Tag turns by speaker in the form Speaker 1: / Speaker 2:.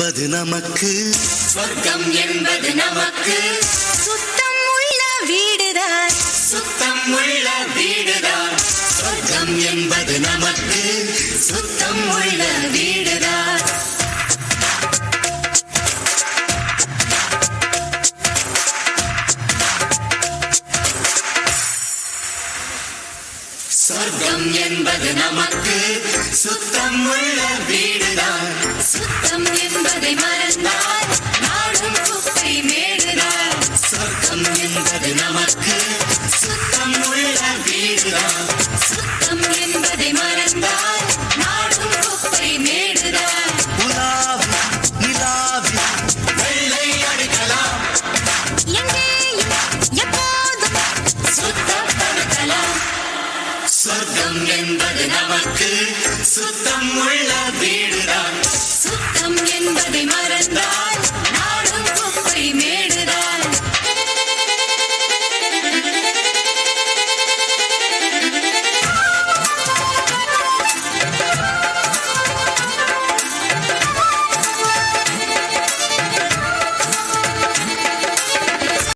Speaker 1: என்பது நமக்கு,
Speaker 2: சொர்க்கம் என்பது நமக்கு.
Speaker 3: சுத்தம் உள்ள வீடுதான்,
Speaker 2: சுத்தம் உள்ள வீடுதான்.
Speaker 1: சொர்க்கம் என்பது நமக்கு,
Speaker 2: சுத்தம் உள்ள வீடுதான். சொர்க்கம் என்பது நமக்கு, சுத்தம் உள்ள வீடுதான். சுத்தம் என்பதை மறந்தால் நாடும் குப்பை மேடுதான்.
Speaker 1: சொர்க்கம் என்பது நமக்கு,
Speaker 2: சுத்தம் உள்ள வீடுதான். சுத்தம் என்பதை மறந்தால் நாடும் குப்பை மேடுதான்.
Speaker 1: உலாவி நிலாவி
Speaker 2: வெள்ளை அடிக்கலாம்,
Speaker 3: எங்கேயும் எப்போதும்
Speaker 2: சுத்தப்படுத்தலாம். சொர்க்கம் என்பது நமக்கு, சுத்தம் உள்ள வீடு.